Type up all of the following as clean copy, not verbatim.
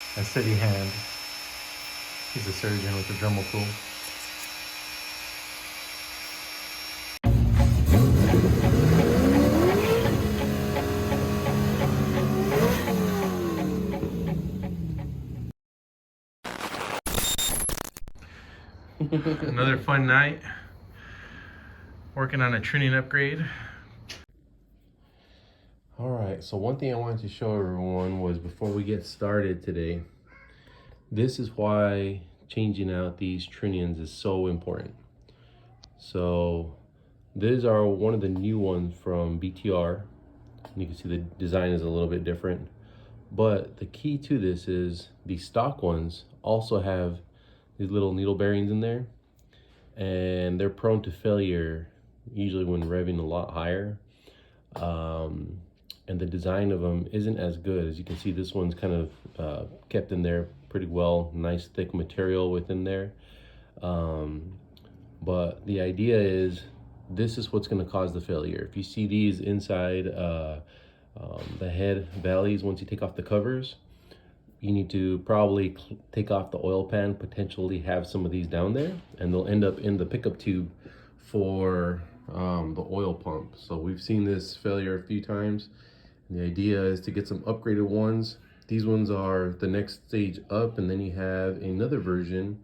A steady hand. He's a surgeon with a Dremel tool. Another fun night working on a Trunion upgrade. Alright, so one thing I wanted to show everyone was before we get started today, this is why changing out these Trunions is so important. So these are one of the new ones from BTR. You can see the design is a little bit different, but the key to this is the stock ones also have these little needle bearings in there, and they're prone to failure usually when revving a lot higher. And the design of them isn't as good. As you can see, this one's kind of kept in there pretty well, nice thick material within there. But the idea is this is what's going to cause the failure. If you see these inside the head valleys, once you take off the covers, you need to probably take off the oil pan, potentially have some of these down there, and they'll end up in the pickup tube for the oil pump. So we've seen this failure a few times. And the idea is to get some upgraded ones. These ones are the next stage up, and then you have another version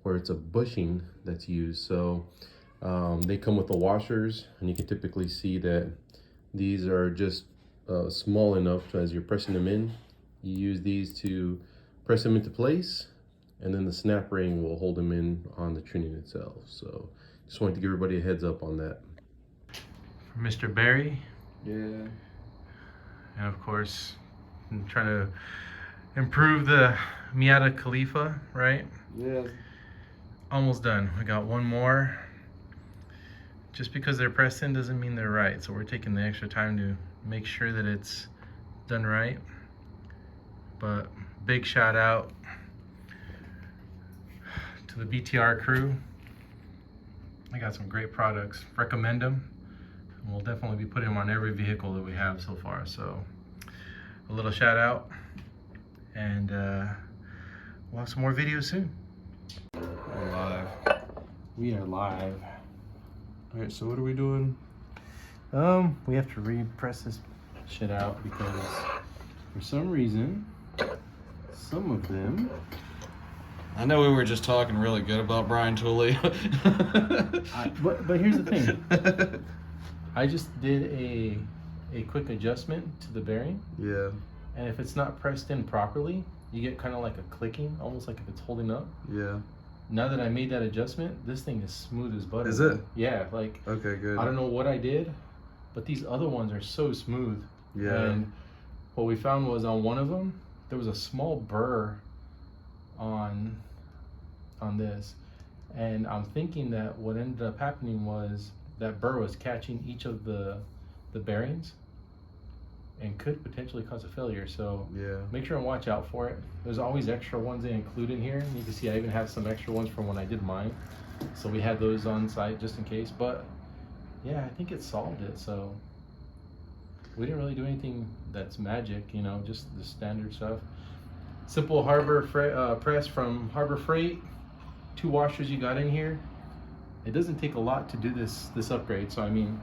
where it's a bushing that's used. So they come with the washers, and you can typically see that these are just small enough to, as you're pressing them in, you use these to press them into place, and then the snap ring will hold them in on the Trunion itself. So just wanted to give everybody a heads up on that. For Mr. Barry. Yeah. And of course, I'm trying to improve the MIATA KHALIFA, right? Yeah. Almost done. We got one more. Just because they're pressed in doesn't mean they're right. So we're taking the extra time to make sure that it's done right. But big shout out to the BTR crew. They got some great products. Recommend them. And we'll definitely be putting them on every vehicle that we have so far. So a little shout out, and we'll have some more videos soon. We're live. We are live. All right, so what are we doing? We have to repress this shit out because for some reason, some of them. I know we were just talking really good about Brian Tooley. But here's the thing. I just did a quick adjustment to the bearing. Yeah. And if it's not pressed in properly, you get kind of like a clicking, almost like if it's holding up. Yeah. Now that I made that adjustment, this thing is smooth as butter. Is it? Yeah, like, Okay, good. I don't know what I did, but these other ones are so smooth. Yeah. And what we found was on one of them, there was a small burr on this. And I'm thinking that what ended up happening was that burr was catching each of the bearings and could potentially cause a failure. So Yeah. make sure and watch out for it. There's always extra ones they include in here. You can see I even have some extra ones from when I did mine. So we had those on site just in case. But yeah, I think it solved it. So we didn't really do anything that's magic, you know, just the standard stuff. Simple Harbor press from Harbor Freight. 2 washers you got in here. It doesn't take a lot to do this upgrade. So I mean,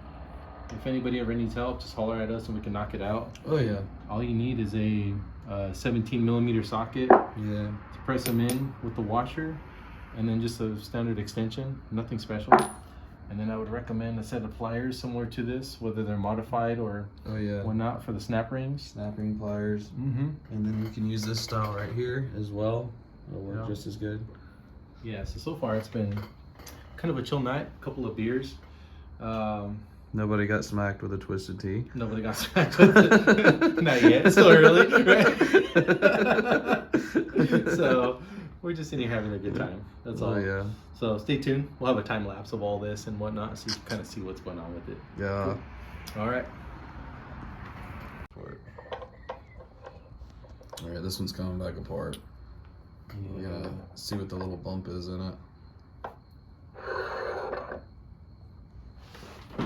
if anybody ever needs help, just holler at us and we can knock it out. Oh yeah. All you need is a 17mm socket Yeah. to press them in with the washer, and then just a standard extension, nothing special. And then I would recommend a set of pliers similar to this, whether they're modified or Oh yeah. whatnot, for the snap rings. Snap ring pliers. Mm-hmm. And then you can use this style right here as well. It'll work just as good. Yeah, so far it's been kind of a chill night, a couple of beers. Nobody got smacked with a twisted tea. Nobody got smacked with it. Not yet, it's still early, right? So we're just sitting here having a good time. That's all. Oh yeah. So stay tuned. We'll have a time lapse of all this and whatnot, so you can kind of see what's going on with it. Yeah. Cool. All right. All right, this one's coming back apart. We're gonna see what the little bump is in it.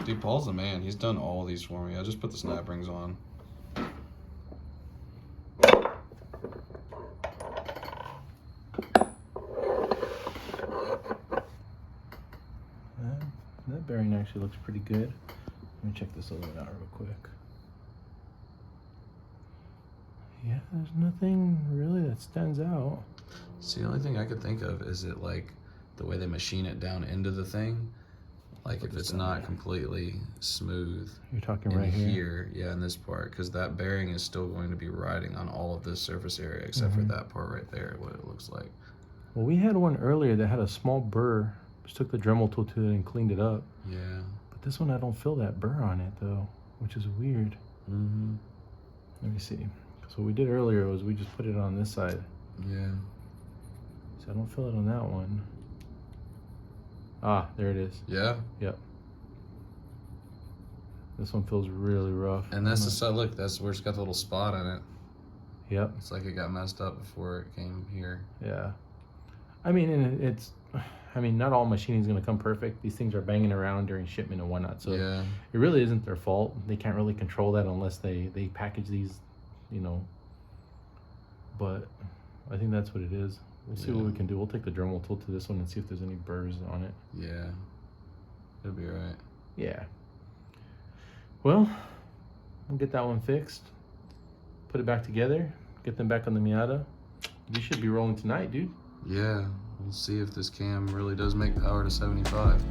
Dude, Paul's the man. He's done all these for me. I just put the snap rings on. actually looks pretty good. Let me check this other one out real quick. Yeah, there's nothing really that stands out. See, the only thing I could think of is it like the way they machine it down into the thing. Like if it's not completely smooth. You're talking in right here? Yeah, in this part, because that bearing is still going to be riding on all of this surface area except for that part right there, what it looks like. Well, we had one earlier that had a small burr. Just took the Dremel tool to it and cleaned it up. Yeah. But this one, I don't feel that burr on it though, which is weird. Mm-hmm. Let me see. So what we did earlier was we just put it on this side. Yeah. So I don't feel it on that one. Ah, there it is. Yeah? Yep. This one feels really rough. And that's the side, look, that's where it's got the little spot in it. Yep. It's like it got messed up before it came here. Yeah. I mean, and not all machining is going to come perfect. These things are banging around during shipment and whatnot. So Yeah. it really isn't their fault. They can't really control that unless they package these, you know. But I think that's what it is. We'll see what we can do. We'll take the Dremel tool to this one and see if there's any burrs on it. Yeah. It'll be alright. Yeah. Well, we'll get that one fixed. Put it back together. Get them back on the Miata. You should be rolling tonight, dude. Yeah. We'll see if this cam really does make power to 75.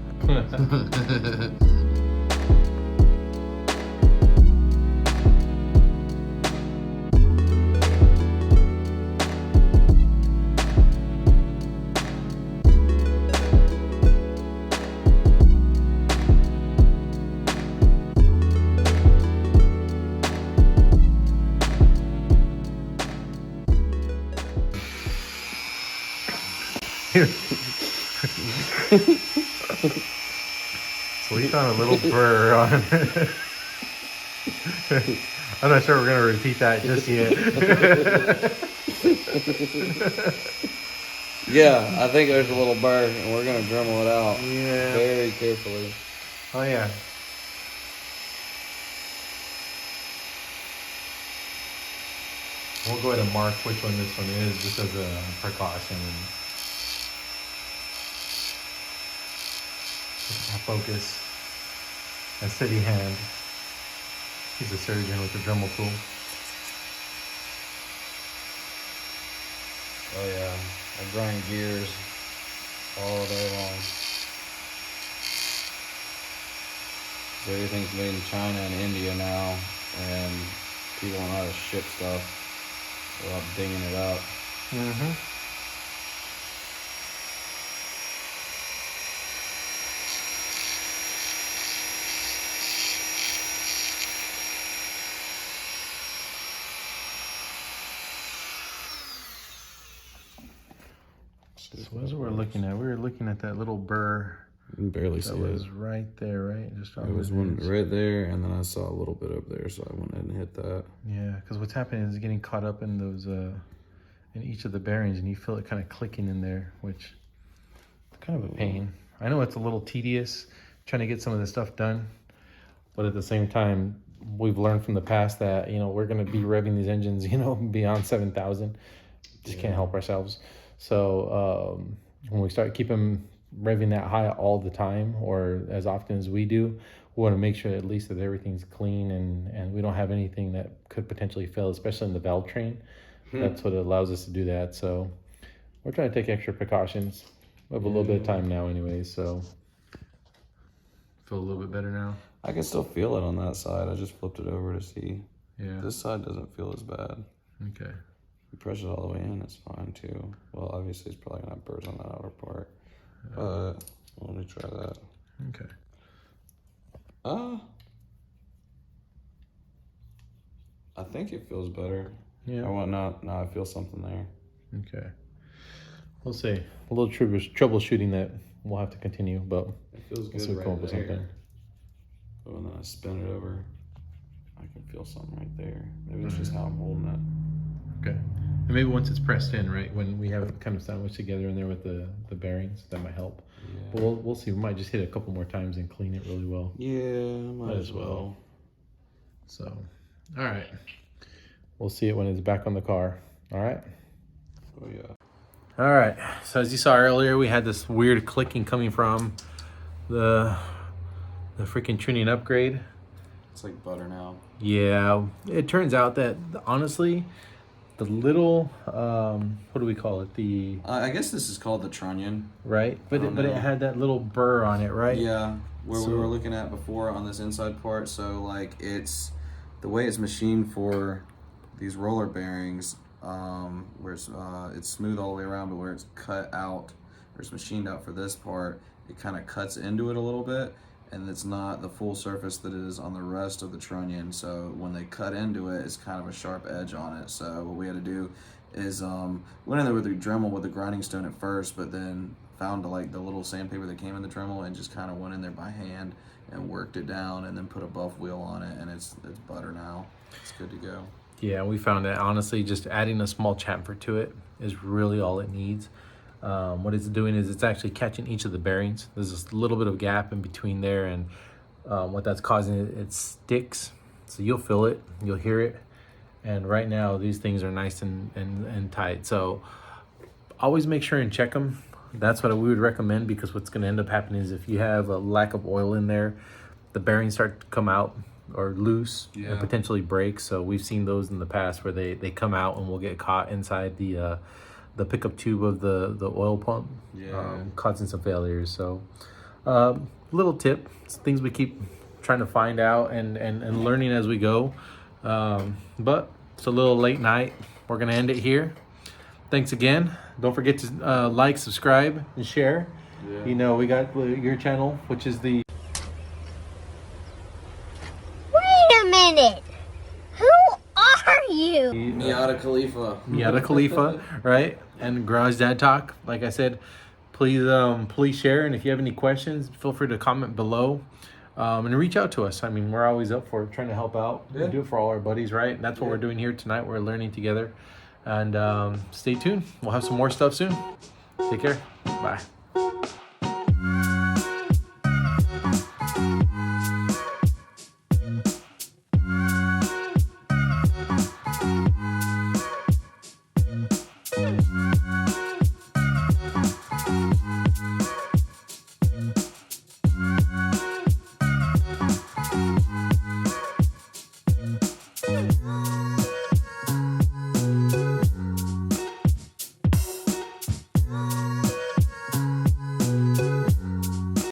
So we found a little burr on it. I'm not sure we're gonna repeat that just yet. Yeah, I think there's a little burr, and we're gonna Dremel it out Yeah. very carefully. Oh yeah. We'll go ahead and mark which one this one is, just as a precaution. Focus. A steady hand. He's a surgeon with the Dremel tool. Oh yeah, I grind gears all day long. Everything's made in China and India now, and people don't know how to ship stuff without dinging it up. Mm-hmm. So what we're looking at, we were looking at that little burr. You can barely see That it. was right there, right? Just There was one right there, and then I saw a little bit up there, so I went ahead and hit that. Yeah, because what's happening is it's getting caught up in those, in each of the bearings, and you feel it kind of clicking in there, which is kind of a pain. I know it's a little tedious trying to get some of this stuff done, but at the same time, we've learned from the past that, you know, we're going to be revving these engines, you know, beyond 7,000. Just can't help ourselves. So when we start keeping revving that high all the time, or as often as we do, we want to make sure at least that everything's clean and we don't have anything that could potentially fail, especially in the valve train. That's what allows us to do that. So we're trying to take extra precautions. We have a little bit of time now anyways, so feel a little bit better now. I can still feel it on that side. I just flipped it over to see. Yeah. This side doesn't feel as bad. Okay. You press it all the way in, it's fine too. Well, obviously it's probably gonna have burrs on that outer part. But let me try that. Okay. I think it feels better. Yeah. Or what? No, I feel something there. Okay. We'll see. A little troubleshooting that we'll have to continue, but It feels we'll good see if we right come up with there. something. But when I spin it over, I can feel something right there. Maybe it's just how I'm holding it. Okay. And maybe once it's pressed in, right, when we have it kind of sandwiched together in there with the bearings, that might help. Yeah. But we'll see. We might just hit it a couple more times and clean it really well. Yeah, might as well. So, all right. We'll see it when it's back on the car. All right. Oh yeah. All right. So as you saw earlier, we had this weird clicking coming from the the freaking Trunion upgrade. It's like butter now. Yeah, it turns out that honestly, the little what do we call it? The I guess this is called the Trunion. right, but don't it know. had that little burr on it, right? Yeah, where we So- were looking at before on this inside part. So like it's the way it's machined for these roller bearings, where it's smooth all the way around, but where it's cut out, or it's machined out for this part, it kind of cuts into it a little bit, and it's not the full surface that it is on the rest of the Trunion. So when they cut into it, it's kind of a sharp edge on it. So what we had to do is went in there with a Dremel with a grinding stone at first, but then found like the little sandpaper that came in the Dremel and just kind of went in there by hand and worked it down, and then put a buff wheel on it, and it's butter now. It's good to go. Yeah, we found that honestly, just adding a small chamfer to it is really all it needs. What it's doing is it's actually catching each of the bearings. There's this little bit of gap in between there, and what that's causing, it sticks. So you'll feel it, you'll hear it. And right now, these things are nice and tight. So always make sure and check them. That's what we would recommend, because what's going to end up happening is if you have a lack of oil in there, the bearings start to come out or loose and potentially break. So we've seen those in the past where they come out and will get caught inside the pickup tube of the oil pump, causing some failures. So little tip, it's things we keep trying to find out and learning as we go. But it's a little late night. We're gonna end it here. Thanks again. Don't forget to like, subscribe, and share. Yeah. You know, we got your channel, which is the Wait a minute! Who are you? Miata Khalifa. Miata Khalifa, right? And Garage Dad Talk. Like I said, please share, and if you have any questions, feel free to comment below, and reach out to us. I mean, we're always up for trying to help out. Yeah. We do it for all our buddies, right? And that's what we're doing here tonight. We're learning together, and stay tuned. We'll have some more stuff soon. Take care. Bye.